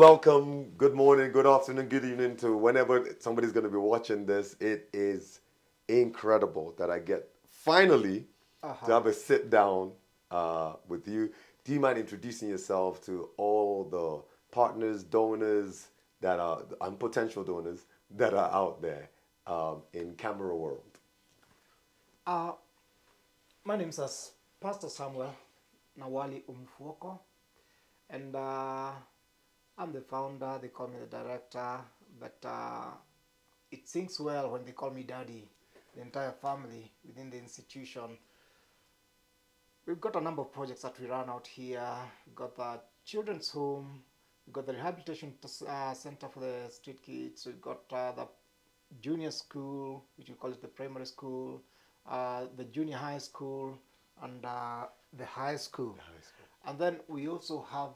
welcome, good morning, good afternoon, good evening to whenever somebody's going to be watching this. It is incredible that I get finally to have a sit down with you. Do you mind introducing yourself to all the partners, donors that are, and potential donors that are out there in camera world? Uh, my name is Pastor Samuel Nawali Umfuoko, and I'm the founder. They call me the director, but it sings well when they call me daddy. The entire family within the institution. We've got a number of projects that we run out here. We've got the children's home, we've got the rehabilitation center for the street kids, we've got the junior school, which we call it the primary school, the junior high school, and the high school. And then we also have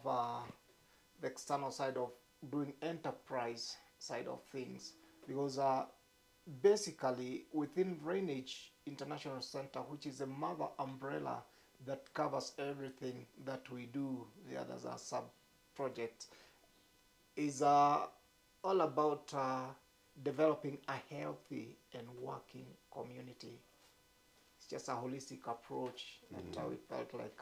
the external side of doing enterprise side of things, because basically within Drainage International Center, which is a mother umbrella that covers everything that we do, the others are sub projects, is all about developing a healthy and working community. It's just a holistic approach that we felt like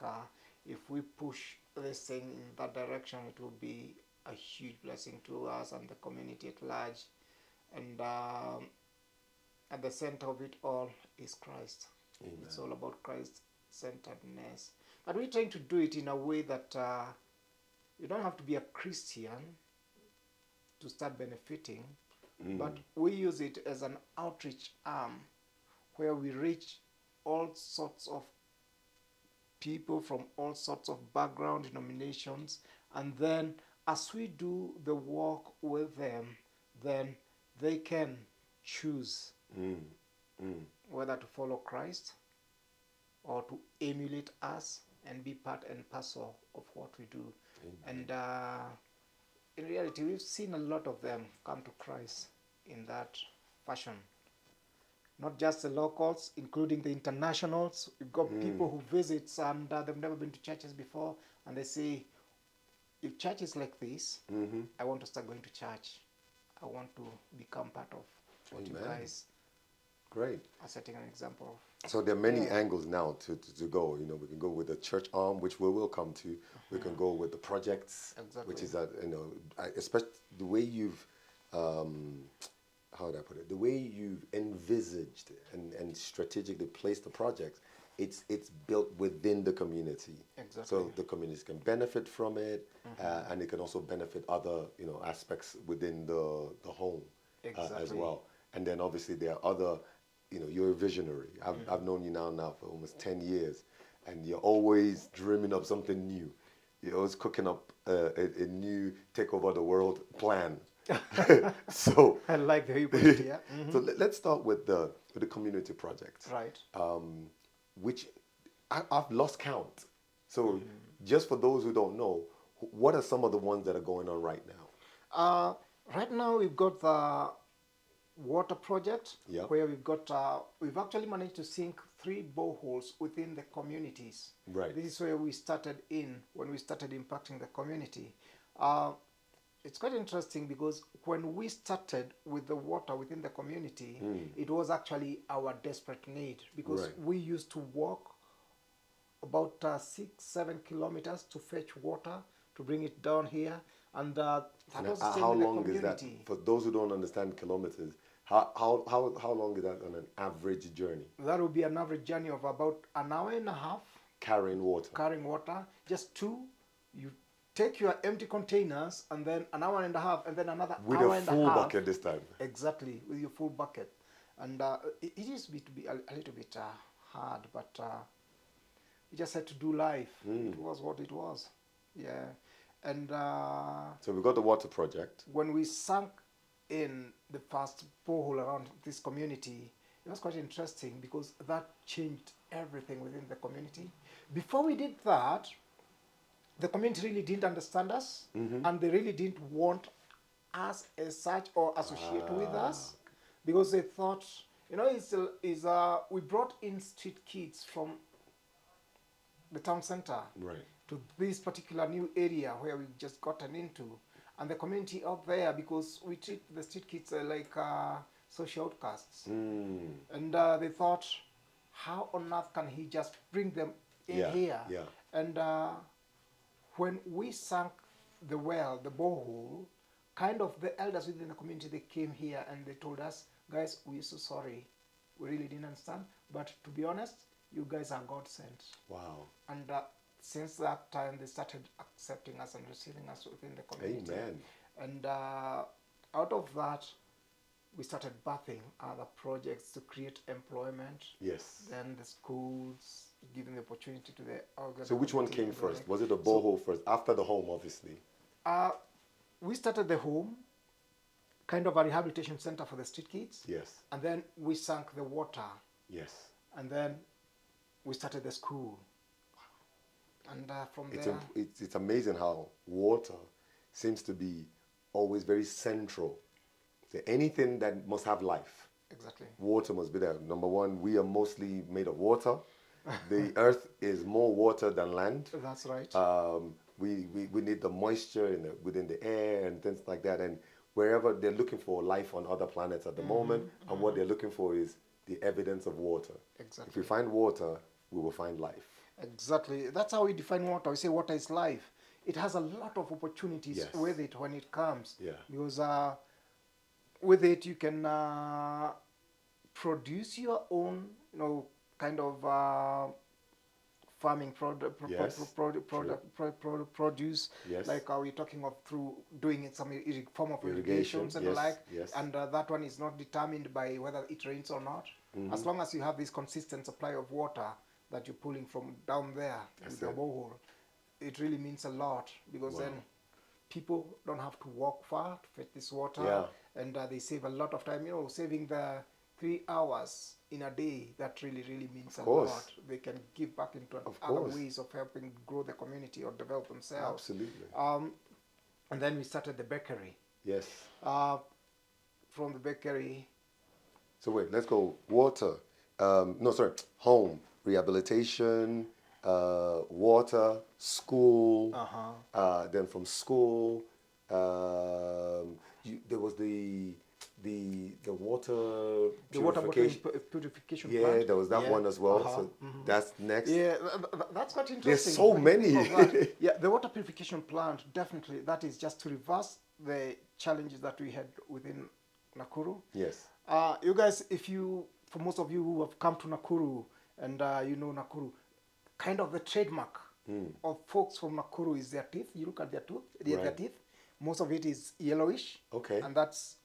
if we push this thing in that direction, it will be a huge blessing to us and the community at large. And at the center of it all is Christ. Amen. It's all about Christ-centeredness. But we're trying to do it in a way that you don't have to be a Christian to start benefiting, but we use it as an outreach arm where we reach all sorts of people from all sorts of background denominations, and then as we do the work with them, then they can choose whether to follow Christ or to emulate us and be part and parcel of what we do. Amen. And in reality, we've seen a lot of them come to Christ in that fashion. Not just the locals, including the internationals. We've got people who visit and they've never been to churches before, and they say, if church is like this, I want to start going to church. I want to become part of what you guys Great. are setting an example of. So there are many angles now to go. You know, we can go with the church arm, which we will come to. We can go with the projects, which is especially the way you've, how would I put it? The way you've envisaged and strategically placed the projects. It's built within the community, so the community can benefit from it, and it can also benefit other aspects within the home as well. And then obviously there are other. You're a visionary. I've known you now for almost 10 years, and you're always dreaming up something new. You're always cooking up a new take over the world plan. So I like the way you put it, yeah. So let's start with the community project. Right. Which I've lost count. So just for those who don't know, what are some of the ones that are going on right now? Right now we've got the water project, where we've actually managed to sink 3 boreholes within the communities. Right. This is where we started when we started impacting the community. It's quite interesting because when we started with the water within the community, it was actually our desperate need, because we used to walk about 6-7 kilometers to fetch water to bring it down here, and that was the same how in the long is that? community. For those who don't understand kilometers, how long is that on an average journey? That would be an average journey of about an hour and a half. Carrying water. Just 2. You take your empty containers, and then an hour and a half, and then another with hour a and a full half. bucket this time. Exactly, with your full bucket. And it used to be a little bit hard, but we just had to do life. It was what it was. Yeah. And so we got the water project. When we sank in the first borehole around this community, it was quite interesting because that changed everything within the community. Before we did that, the community really didn't understand us, and they really didn't want us as such or associate with us, because they thought, we brought in street kids from the town center to this particular new area where we've just gotten into, and the community out there, because we treat the street kids like social outcasts. And they thought, how on earth can he just bring them in here? Yeah. And when we sank the well, the borehole, kind of the elders within the community, they came here and they told us, guys, we're so sorry. We really didn't understand. But to be honest, you guys are God sent. Wow. And since that time, they started accepting us and receiving us within the community. Amen. And out of that, we started birthing other projects to create employment. Yes. Then the schools, giving the opportunity to the So which one came first? Was it the borehole first? After the home, obviously. We started the home, kind of a rehabilitation center for the street kids. Yes. And then we sank the water. Yes. And then we started the school. And from there... It's amazing how water seems to be always very central to anything that must have life. Exactly. Water must be there. Number one, we are mostly made of water. The earth is more water than land. That's right. We need the moisture within the air and things like that. And wherever they're looking for life on other planets at the moment, and what they're looking for is the evidence of water. Exactly. If we find water, we will find life. Exactly. That's how we define water. We say water is life. It has a lot of opportunities with it when it comes. Yeah. Because with it you can produce your own, kind of farming produce. Yes. Like we're talking of through doing some form of irrigations and the like. Yes. And that one is not determined by whether it rains or not. As long as you have this consistent supply of water that you're pulling from down there in the borehole, it really means a lot, because then people don't have to walk far to fetch this water, and they save a lot of time. Saving the 3 hours in a day, that really means a lot. They can give back into other ways of helping grow the community or develop themselves. Absolutely. And then we started the bakery. Yes. From the bakery. So wait, let's go. Water. Home, rehabilitation, water, school. Then from school, there was the water purification yeah, plant. there was that one as well. So that's next. Yeah, that's quite interesting. There's so many. Yeah, the water purification plant, definitely. That is just to reverse the challenges that we had within Nakuru. Yes. You guys, for most of you who have come to Nakuru, and Nakuru, kind of the trademark of folks from Nakuru is their teeth. You look at their teeth. Most of it is yellowish. Okay. And that's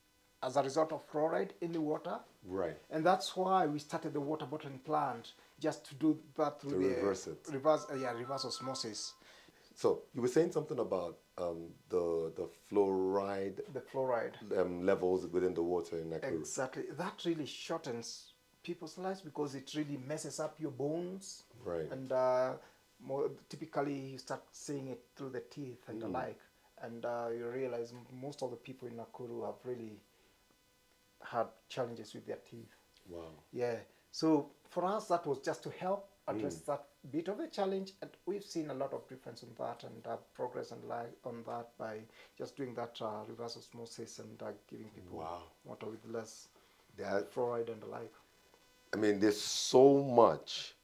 as a result of fluoride in the water. Right. And that's why we started the water bottling plant, just to do that through reverse osmosis. So you were saying something about the fluoride. The fluoride levels within the water in Nakuru. Exactly. That really shortens people's lives because it really messes up your bones. Right. And typically you start seeing it through the teeth and the like. And you realize most of the people in Nakuru have really had challenges with their teeth. Wow. Yeah. So for us, that was just to help address that bit of a challenge, and we've seen a lot of difference in that and progress and on that by just doing that reverse osmosis and giving people water with less fluoride and the like. I mean, there's so much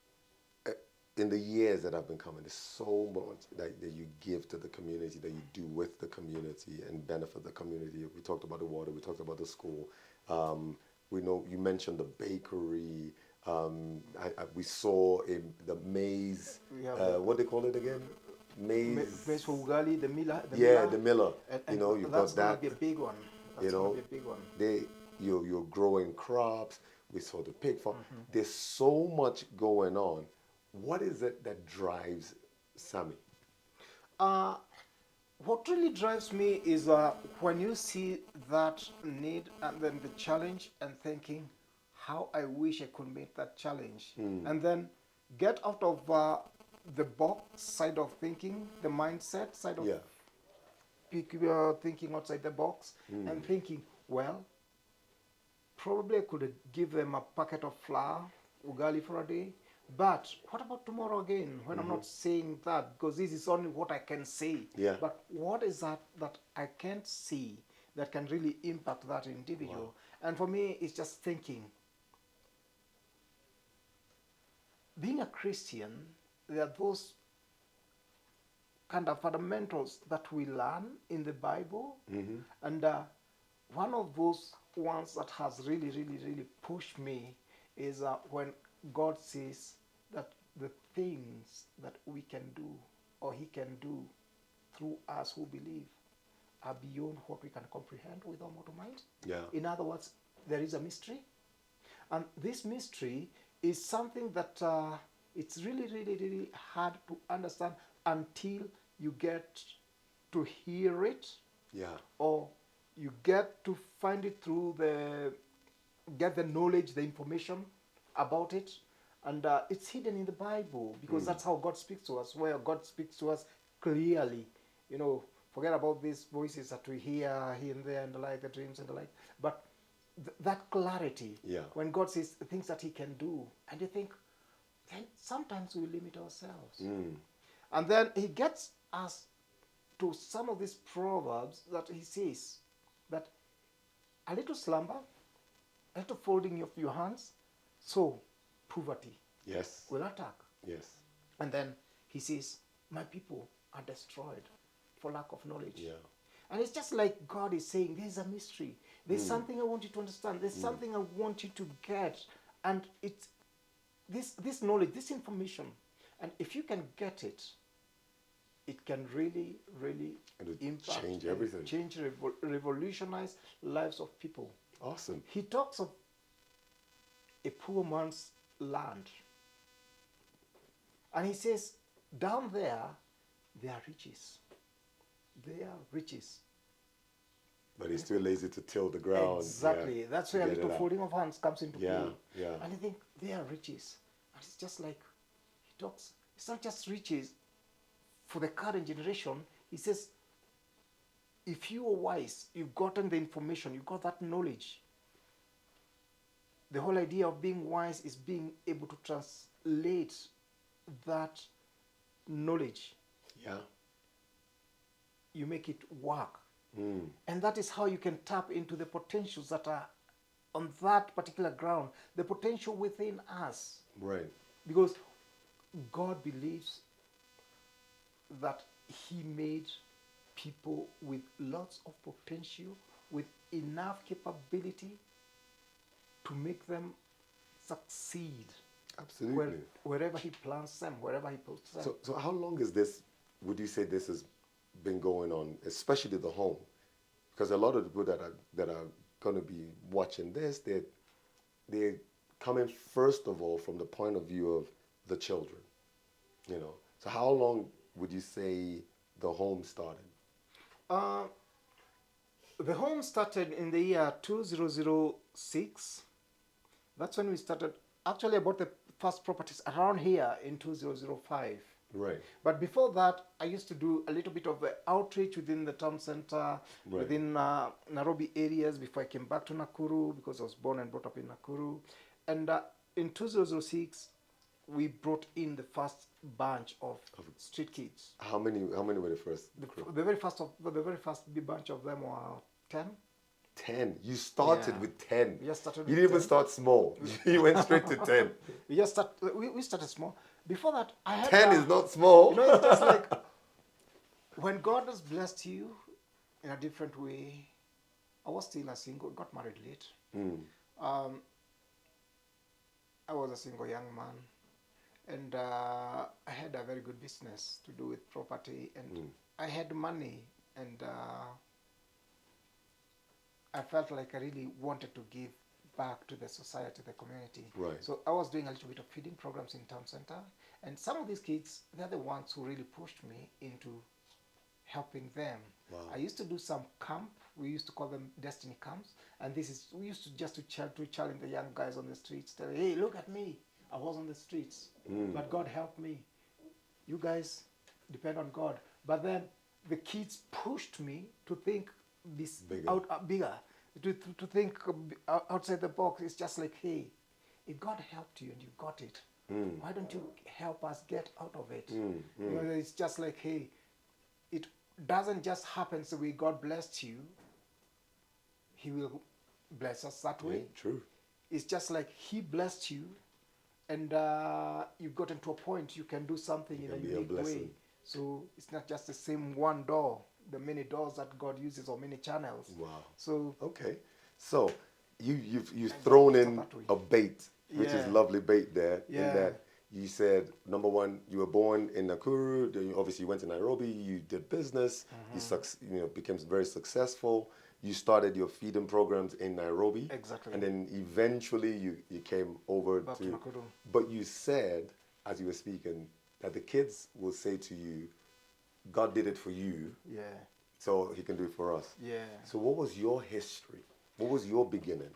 in the years that I've been coming. There's so much that you give to the community, that you do with the community and benefit the community. We talked about the water. We talked about the school. We know you mentioned the bakery. We saw the maize. What they call it again? Maize for ugali, the miller. The miller. And you've got that. That's going to be a big one. That's going to be a big one. You're growing crops. We saw the pig farm. There's so much going on. What is it that drives Sammy? What really drives me is when you see that need and then the challenge and thinking, how I wish I could meet that challenge. And then get out of the box side of thinking, the mindset side of thinking outside the box, and thinking, well, probably I could give them a packet of flour, ugali for a day, But what about tomorrow again, when I'm not saying that, because this is only what I can say. Yeah. But what is that I can't see that can really impact that individual? Wow. And for me, it's just thinking, being a Christian, there are those kind of fundamentals that we learn in the Bible. And one of those ones that has really, really, really pushed me is when God says that the things that we can do or he can do through us who believe are beyond what we can comprehend with our mortal mind. Yeah. In other words, there is a mystery. And this mystery is something that it's really, really, really hard to understand until you get to hear it. Yeah. Or you get to find it through get the knowledge, the information about it. And it's hidden in the Bible, because that's how God speaks to us, where God speaks to us clearly. You know, forget about these voices that we hear here and there and the like, the dreams and the like. But that clarity, when God says the things that he can do, and you think, then sometimes we limit ourselves. And then he gets us to some of these proverbs that he says that a little slumber, a little folding of your hands, so poverty will attack. Yes. And then he says, my people are destroyed for lack of knowledge. Yeah. And it's just like God is saying, there's a mystery. There's something I want you to understand. There's something I want you to get. And it's this knowledge, this information. And if you can get it, it can really, really impact, change everything. Change, revolutionize lives of people. Awesome. He talks of a poor man's land. And he says, down there are riches. They are riches. But he's too lazy to till the ground. Exactly. Yeah, that's where a little folding of hands comes into play. Yeah. And I think they are riches. And it's just like he talks, it's not just riches for the current generation. He says, if you are wise, you've gotten the information, you've got that knowledge. The whole idea of being wise is being able to translate that knowledge. Yeah. You make it work. And that is how you can tap into the potentials that are on that particular ground, the potential within us. Right. Because God believes that he made people with lots of potential, with enough capability to make them succeed. Absolutely. Wherever he plants them, wherever he puts them. So how long is this, would you say this has been going on, especially the home? Because a lot of the people that are going to be watching this, they're coming first of all from the point of view of the children, you know. So how long would you say the home started? The home started in the year 2006. That's when we started. Actually, I bought the first properties around here in 2005. Right. But before that, I used to do a little bit of outreach within the town center, within Nairobi areas before I came back to Nakuru, because I was born and brought up in Nakuru. And in 2006, we brought in the first bunch of street kids. How many were the first? The very first big bunch of them were 10. 10. You started with 10. We just started You with didn't even 10. start small. You went straight to 10. We started small. Before that, I had 10 is not small. You know, it's just like when God has blessed you in a different way. I was still a single, got married late. I was a single young man, and I had a very good business to do with property, and I had money, and I felt like I really wanted to give back to the society, the community. Right. So I was doing a little bit of feeding programs in town center, and some of these kids, they're the ones who really pushed me into helping them. Wow. I used to do some camp. We used to call them destiny camps, and we used to just to challenge the young guys on the streets, tell, hey, look at me. I was on the streets, but God helped me. You guys depend on God. But then the kids pushed me to think bigger. To think outside the box. It's just like, hey, if God helped you and you got it, Why don't you help us get out of it? You know, it's just like, hey, it doesn't just happen the way God blessed you. He will bless us that way. True. It's just like He blessed you, and you've gotten to a point you can do something in a unique way. So it's not just the same one door, the many doors that God uses, or many channels. Wow. So okay. So you've thrown in a bait, which is Yeah. lovely bait there. Yeah. In that you said, number one, you were born in Nakuru. Then obviously you went to Nairobi. You did business. You became very successful. You started your feeding programs in Nairobi. Exactly. And then eventually you came over back to Nakuru. But you said, as you were speaking, that the kids will say to you, God did it for you, Yeah. so He can do it for us. Yeah. So what was your history? What was your beginning?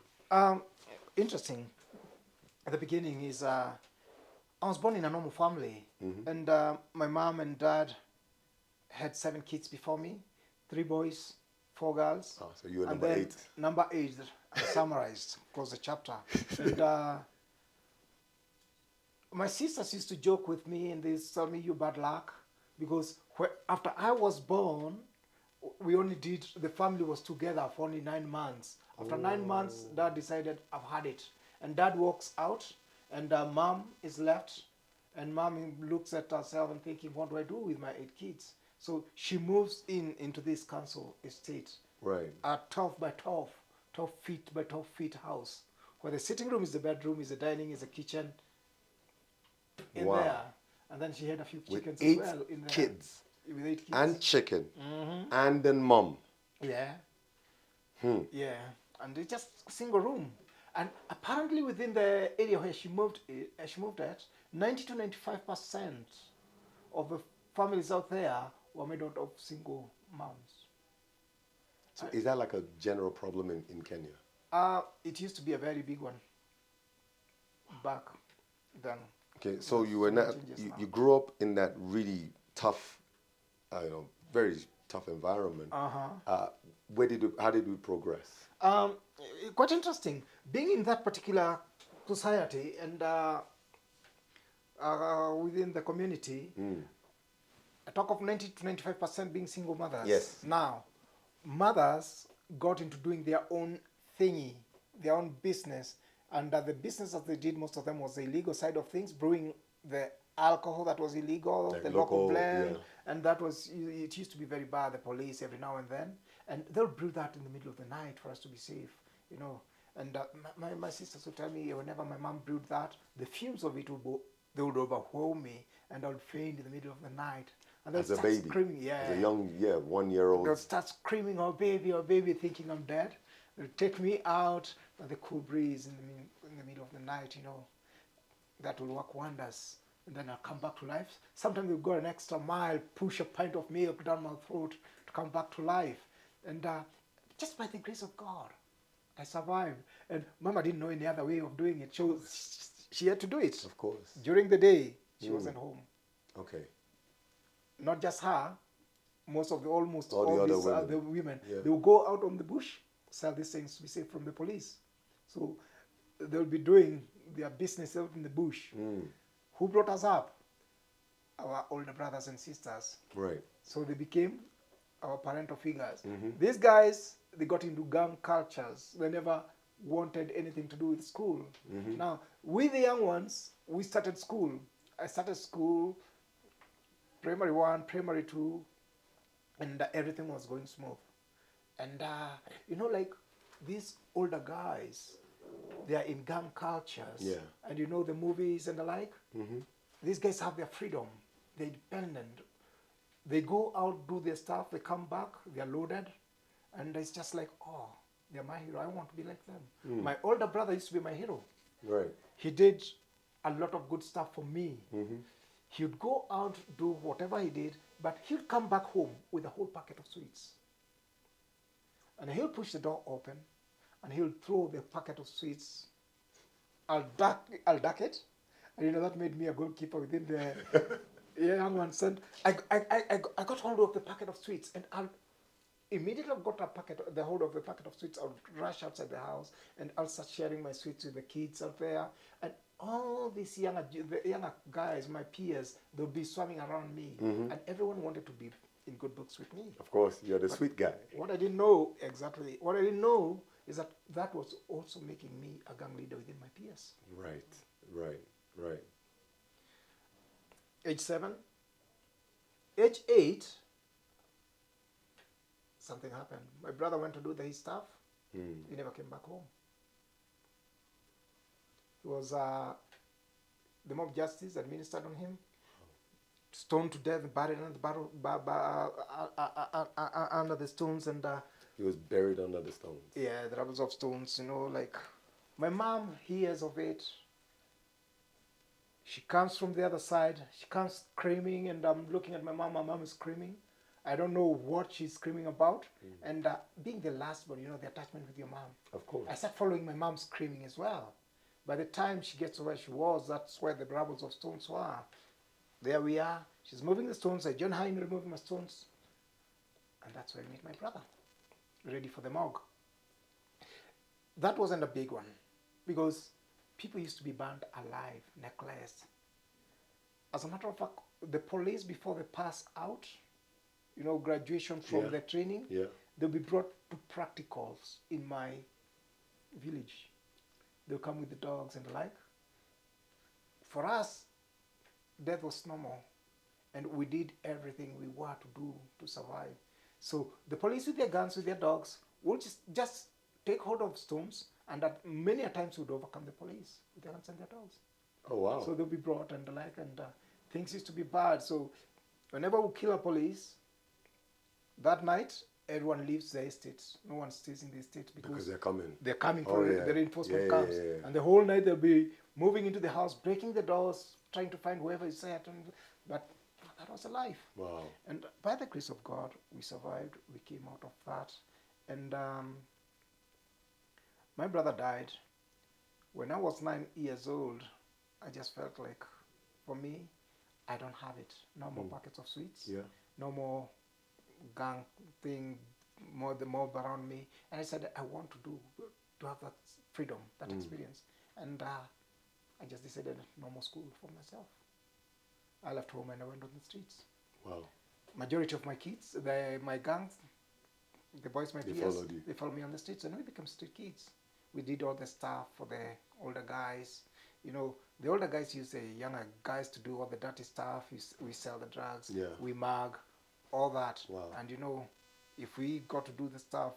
Interesting. At the beginning is I was born in a normal family, and my mom and dad had 7 kids before me, 3 boys, 4 girls. Oh, so you were and number then 8. Number 8, I summarized, close the chapter. And my sisters used to joke with me, and they used to tell me, you bad luck, because after I was born, the family was together for only 9 months. After 9 months, Dad decided, I've had it. And Dad walks out, and Mom is left, and Mom looks at herself and thinking, what do I do with my 8 kids? So she moves into this council estate. Right. A 12 by 12, 12 feet by 12 feet house, where the sitting room is the bedroom, is the dining, is the kitchen in there. And then she had a few chickens with 8 as well in there. kids. With 8 kids. And chicken. And then mom. Yeah. Yeah. And it's just a single room. And apparently within the area where she moved at, 90 to 95% of the families out there were made out of single moms. So is that like a general problem in Kenya? It used to be a very big one back then. Okay, so you were not, you grew up in that really tough, very tough environment. How did we progress? Quite interesting. Being in that particular society and within the community, I talk of 90 to 95% being single mothers. Yes. Now, mothers got into doing their own thingy, their own business, and the business that they did, most of them was the illegal side of things, brewing the alcohol that was illegal, like the local blend, and that was, it used to be very bad, the police every now and then, and they'll brew that in the middle of the night for us to be safe, you know. And my sisters would tell me whenever my mom brewed that, the fumes of it they would overwhelm me, and I would faint in the middle of the night. And as a baby, screaming, as a young, 1-year-old. They'll start screaming, oh baby, thinking I'm dead. They'll take me out by the cool breeze in the middle of the night, you know. That will work wonders. And then I'll come back to life. Sometimes they'll go an extra mile, push a pint of milk down my throat to come back to life. And just by the grace of God, I survived. And Mama didn't know any other way of doing it. She had to do it. Of course. During the day, she wasn't home. Okay. Not just her, almost all the other women. Yeah. They will go out on the bush, sell these things to be safe from the police. So they'll be doing their business out in the bush. Who brought us up? Our older brothers and sisters. Right. So they became our parental figures. These guys, they got into gang cultures. They never wanted anything to do with school. Now, we the young ones, we started school. I started school, primary 1, primary 2, and everything was going smooth. And, like these older guys, they are in gang cultures. Yeah. And the movies and the like. These guys have their freedom. They're independent. They go out, do their stuff, they come back, they're loaded. And it's just like, oh, they're my hero. I want to be like them. My older brother used to be my hero. Right. He did a lot of good stuff for me. He would go out, do whatever he did, but he'll come back home with a whole packet of sweets. And he'll push the door open, and he'll throw the packet of sweets. I'll duck it. And that made me a goalkeeper within the young ones. And I got hold of the packet of sweets, and I'll immediately got the hold of the packet of sweets. I'll rush outside the house, and I'll start sharing my sweets with the kids out there. And all these the younger guys, my peers, they'll be swarming around me, and everyone wanted to be in good books with me. Of course, you're the sweet guy. What I didn't know is that that was also making me a gang leader within my peers. Right. Age 7, age 8, something happened. My brother went to do his stuff. He never came back home. He was the mob justice administered on him, stoned to death, buried under the stones, and he was buried under the stones. Yeah, the rubbles of stones. Like my mom hears of it. She comes from the other side. She comes screaming, and I'm looking at my mom. My mom is screaming. I don't know what she's screaming about. And being the last one, the attachment with your mom. Of course. I start following my mom screaming as well. By the time she gets to where she was, that's where the rubbles of stones were. There we are. She's moving the stones. I join her in removing my stones. And that's where I meet my brother, ready for the morgue. That wasn't a big one, because people used to be burned alive, necklaced. As a matter of fact, the police, before they pass out, graduation from the training, they'll be brought to practicals in my village. They'll come with the dogs and the like. For us, death was normal, and we did everything we were to do to survive. So the police with their guns, with their dogs, will just take hold of stones, and that many a times would overcome the police with their guns and their dogs. Oh, wow. So they'll be brought and the like, and things used to be bad. So whenever we kill a police, that night, everyone leaves the estates. No one stays in the estate because they're coming. They're coming for the reinforcement camps. And the whole night they'll be moving into the house, breaking the doors, trying to find whoever is there. But that was a life. Wow. And by the grace of God, we survived. We came out of that. And my brother died. When I was 9 years old, I just felt like, for me, I don't have it. No more packets of sweets. No more gang thing, more the mob around me. And I said, I want to have that freedom, that experience. And I just decided no more school for myself. I left home and I went on the streets. Wow. Majority of my kids, my gangs, the boys, my peers, they followed me on the streets, and we became street kids. We did all the stuff for the older guys. The older guys use the younger guys to do all the dirty stuff. We sell the drugs, we mug, all that. Wow. And if we got to do the stuff,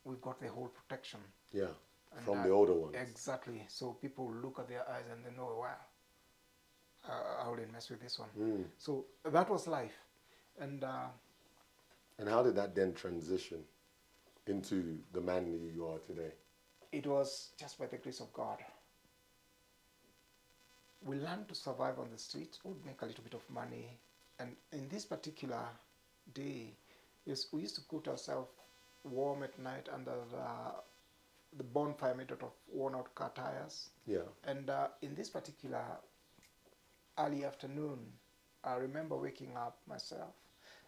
we've got the whole protection. Yeah, and from the older ones. Exactly. So people look at their eyes and they know, wow, I wouldn't mess with this one. So that was life. And how did that then transition into the man you are today? It was just by the grace of God. We learned to survive on the streets. We would make a little bit of money. And in this particular day, yes, we used to put ourselves warm at night under the bonfire made out of worn-out car tires. Yeah. And in this particular early afternoon, I remember waking up myself,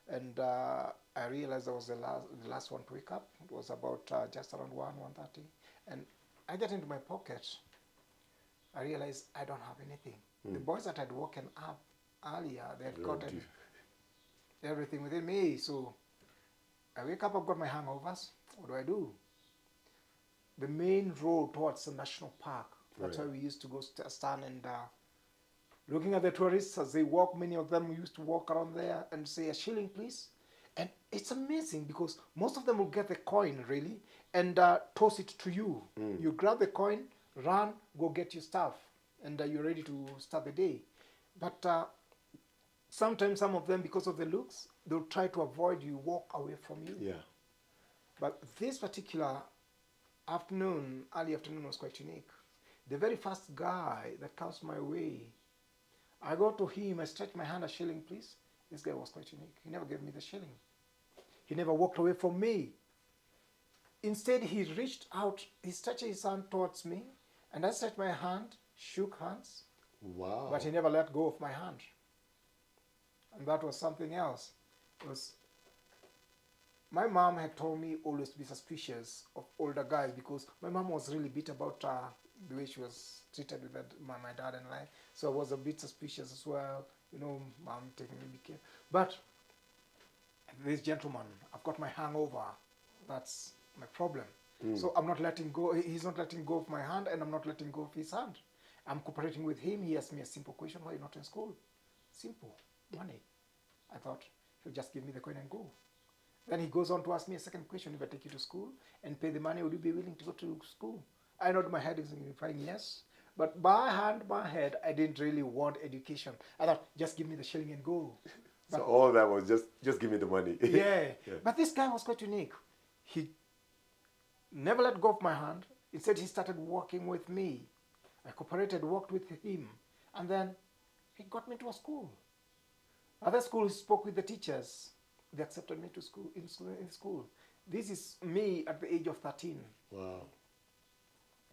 and I realized I was the last one to wake up. It was about just around 1:30, and I get into my pocket. I realized I don't have anything. The boys that had woken up earlier, they had gotten everything within me. So I wake up, I've got my hangovers. What do? The main road towards the national park, that's where we used to go stand and looking at the tourists as they walk. Many of them used to walk around there and say, "A shilling, please." And it's amazing because most of them will get the coin, really, and toss it to you. You grab the coin, run, go get your stuff, and you're ready to start the day. But sometimes some of them, because of the looks, they'll try to avoid you, walk away from you. Yeah. But this particular afternoon, early afternoon, was quite unique. The very first guy that comes my way, I go to him, I stretch my hand, "A shilling, please." This guy was quite unique. He never gave me the shilling. He never walked away from me. Instead, he reached out, he stretched his hand towards me, and I stretched my hand, shook hands. Wow. But he never let go of my hand. And that was something else. It was my mom had told me always to be suspicious of older guys because my mom was really bitter about the way she was treated with my dad and I. So I was a bit suspicious as well. You know, mom taking me care. But this gentleman, I've got my hangover. That's my problem. So I'm not letting go. He's not letting go of my hand, and I'm not letting go of his hand. I'm cooperating with him. He asked me a simple question: why are you not in school? Simple, money. I thought he'll just give me the coin and go. Then he goes on to ask me a second question: if I take you to school and pay the money, would you be willing to go to school? I nodded my head, signifying yes. But by my head, I didn't really want education. I thought, just give me the shilling and go. So all that was just give me the money. Yeah. But this guy was quite unique. He never let go of my hand. Instead, he started working with me. I cooperated, worked with him. And then he got me to a school. Other schools spoke with the teachers. They accepted me to school in school. This is me at the age of 13. Wow.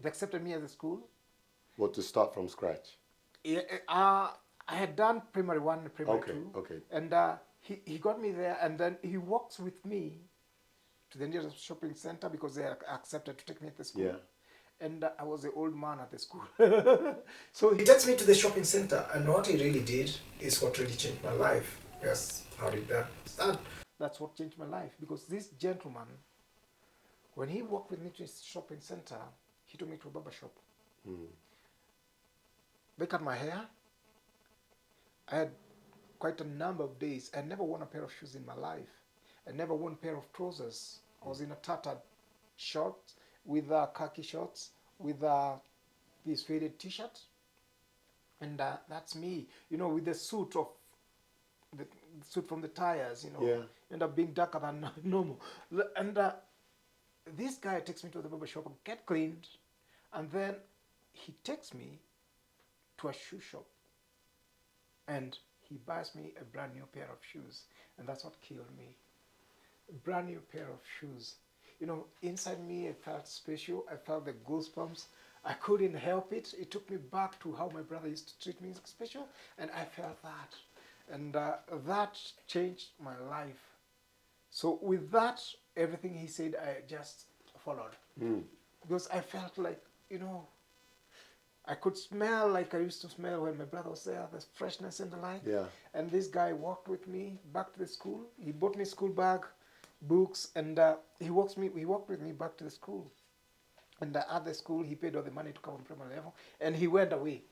They accepted me as a school. What, to start from scratch? Yeah, I had done primary 1 and primary 2. Okay. And he got me there, and then he walks with me to the nearest shopping center because they accepted to take me at the school. Yeah. And I was the old man at the school. So he gets me to the shopping center, and what he really did is what really changed my life. Yes, how did that start? That's what changed my life, because this gentleman, when he walked with me to his shopping center, he took me to a barber shop. They cut my hair. I had quite a number of days. I never worn a pair of shoes in my life. I never worn a pair of trousers. I was in a tattered shorts with khaki shorts with this faded t-shirt. And that's me, you know, with the suit from the tires, you know, end up being darker than normal. And this guy takes me to the barber shop and get cleaned, and then he takes me to a shoe shop, and he buys me a brand new pair of shoes, and that's what killed me. A brand new pair of shoes. You know, inside me I felt special. I felt the goosebumps. I couldn't help it. It took me back to how my brother used to treat me special, and I felt that. And that changed my life. So with that, everything he said, I just followed. Because I felt like, you know, I could smell like I used to smell when my brother was there, the freshness and the like. Yeah. And this guy walked with me back to the school. He bought me school bag, books, and he walked with me back to the school. And at the school, he paid all the money to come on primary level, and he went away.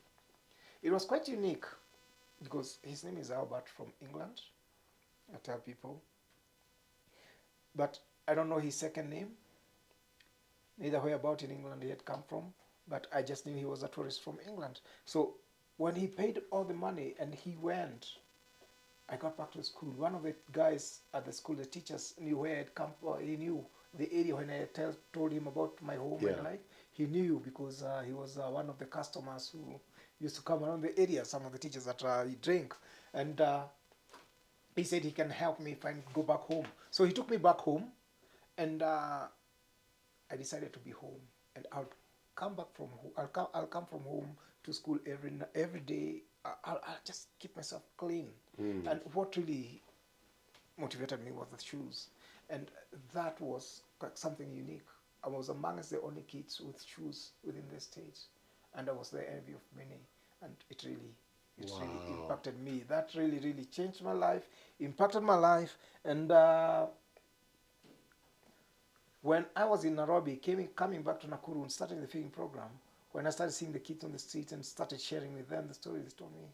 It was quite unique, because his name is Albert from England, I tell people. But I don't know his second name, neither whereabout in England he had come from, but I just knew he was a tourist from England. So when he paid all the money and he went, I got back to school. One of the guys at the school, the teachers, knew where I had come from. He knew the area when I told him about my home and like. He knew because he was one of the customers who used to come around the area, some of the teachers that he drink. And he said he can help me go back home. So he took me back home, and I decided to be home. And I'll come back from home. I'll come from home to school every day. I'll just keep myself clean. And what really motivated me was the shoes. And that was something unique. I was amongst the only kids with shoes within the state. And I was the envy of many. And it really impacted me. That really, really changed my life, impacted my life. And when I was in Nairobi, coming back to Nakuru and starting the feeding program, when I started seeing the kids on the streets and started sharing with them the stories, they told me,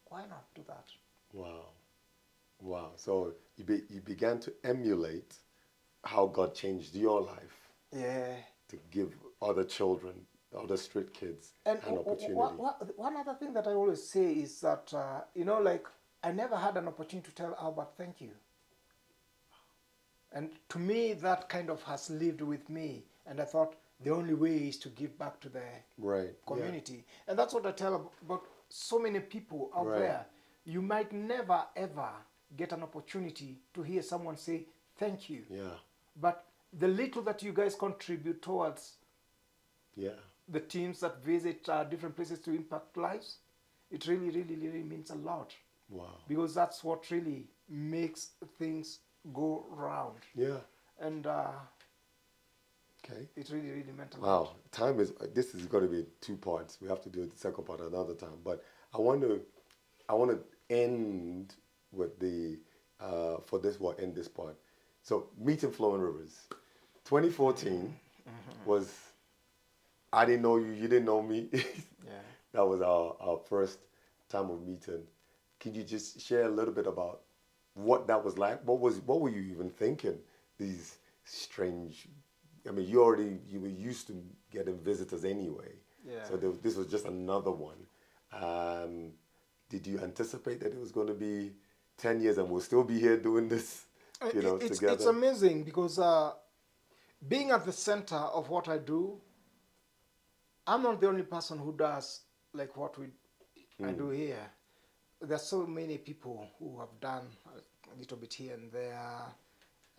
why not do that? Wow. So you began to emulate how God changed your life. Yeah. To give other children, other street kids, an opportunity. One other thing that I always say is that, you know, like, I never had an opportunity to tell Albert thank you. And to me, that kind of has lived with me. And I thought the only way is to give back to the community. Yeah. And that's what I tell about so many people out there. You might never, ever get an opportunity to hear someone say thank you. Yeah. But the little that you guys contribute towards the teams that visit different places to impact lives, it really, really, really means a lot. Wow. Because that's what really makes things go round. Yeah. And Okay. it really, really meant a lot. Wow. This is going to be 2 parts. We have to do the second part another time. But I want to end with for this, we'll end this part. So, meeting Flowing Rivers. 2014 was, I didn't know you, you didn't know me. Yeah. That was our first time of meeting. Can you just share a little bit about what that was like? What were you even thinking? These strange, I mean, you were used to getting visitors anyway. Yeah. So this was just another one. Did you anticipate that it was going to be 10 years and we'll still be here doing this, together? It's amazing because being at the center of what I do, I'm not the only person who does like what I do here. There's so many people who have done a little bit here and there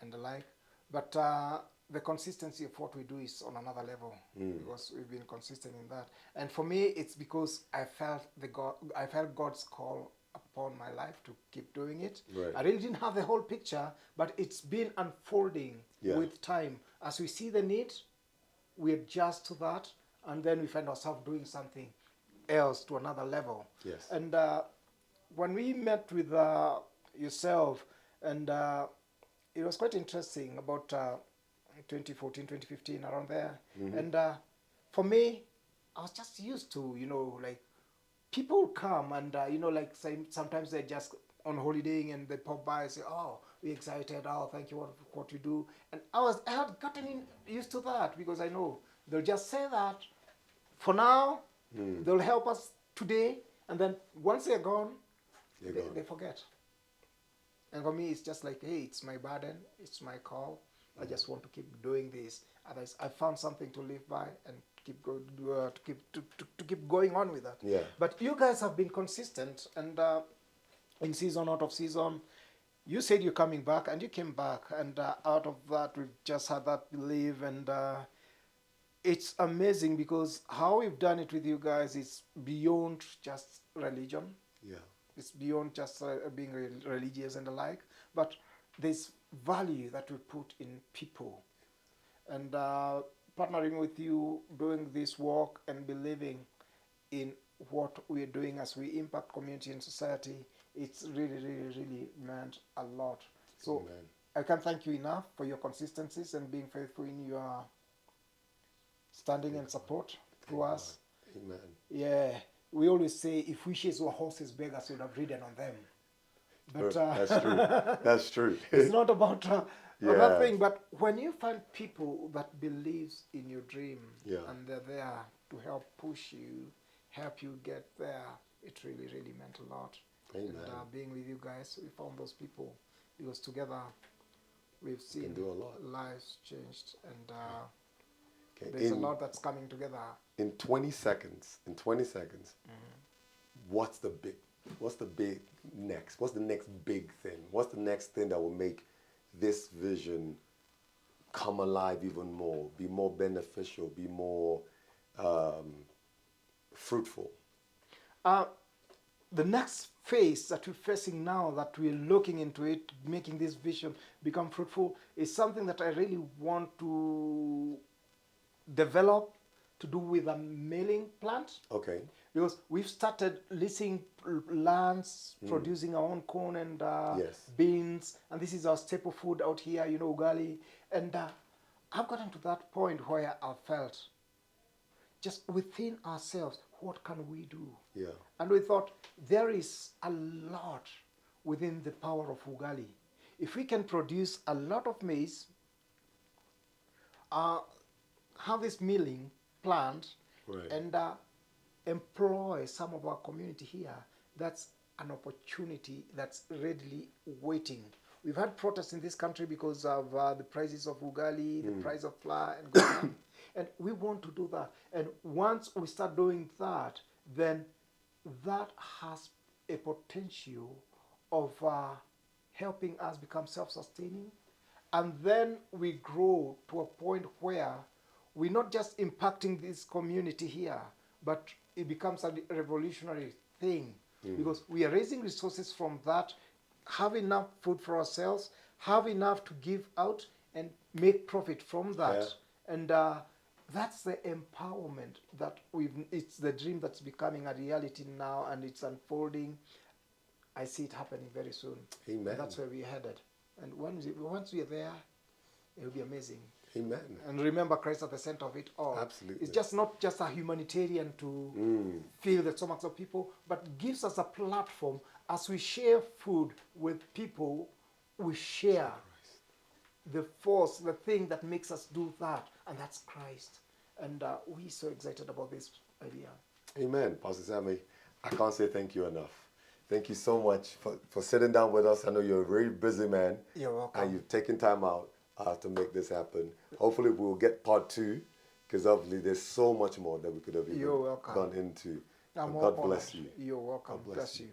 and the like. But the consistency of what we do is on another level because we've been consistent in that. And for me, it's because I felt God's call upon my life to keep doing it. Right. I really didn't have the whole picture, but it's been unfolding with time. As we see the need, we adjust to that, and then we find ourselves doing something else to another level. Yes. And when we met with yourself, and it was quite interesting about 2014, 2015, around there. And for me, I was just used to, like, people come and, like sometimes they're just on holidaying and they pop by and say, oh, we're excited, oh, thank you for what you do. And I had gotten used to that because I know they'll just say that for now, they'll help us today, and then once they're gone, they forget. And for me, it's just like, hey, it's my burden, it's my call. I just want to keep doing this. Otherwise, I found something to live by and keep keep going on with that. Yeah. But you guys have been consistent, and in season, out of season, you said you're coming back, and you came back, and out of that, we've just had that belief, and it's amazing because how we've done it with you guys is beyond just religion. Yeah. It's beyond just being religious and the like, but there's value that we put in people. And partnering with you, doing this work and believing in what we're doing as we impact community and society, it's really, really, really meant a lot. So Amen. I can't thank you enough for your consistencies and being faithful in your standing and support to us. Amen. Yeah. We always say if wishes were horses, beggars would have ridden on them. But that's true. That's true. It's not about that thing. But when you find people that believes in your dream and they're there to help push you, help you get there, it really, really meant a lot. Amen. And being with you guys, we found those people because together we've seen lives changed, and there's a lot that's coming together. In 20 seconds, what's the big next? What's the next big thing? What's the next thing that will make this vision come alive even more, be more beneficial, be more fruitful? The next phase that we're facing now, that we're looking into it, making this vision become fruitful, is something that I really want to develop, to do with a milling plant. Okay. Because we've started leasing lands, producing our own corn and beans, and this is our staple food out here, ugali. And I've gotten to that point where I felt, just within ourselves, what can we do? Yeah. And we thought, there is a lot within the power of ugali. If we can produce a lot of maize, have this milling plant, and employ some of our community here, that's an opportunity that's readily waiting. We've had protests in this country because of the prices of ugali, the price of flour, and going on. And we want to do that. And once we start doing that, then that has a potential of helping us become self-sustaining. And then we grow to a point where we're not just impacting this community here, but it becomes a revolutionary thing because we are raising resources from that, have enough food for ourselves, have enough to give out and make profit from that. Yeah. And that's the empowerment that it's the dream that's becoming a reality now, and it's unfolding. I see it happening very soon. Amen. And that's where we're headed. And once we're there, it will be amazing. Amen. And remember Christ at the center of it all. Absolutely. It's just not just a humanitarian to feel the stomachs of people, but gives us a platform as we share food with people. We share the force, the thing that makes us do that, and that's Christ. And we're so excited about this idea. Amen. Pastor Sammy, I can't say thank you enough. Thank you so much for sitting down with us. I know you're a very busy man. You're welcome. And you've taken time out to make this happen. Hopefully we'll get part 2, because obviously there's so much more that we could have even gone into. God bless you. You're welcome. God bless you.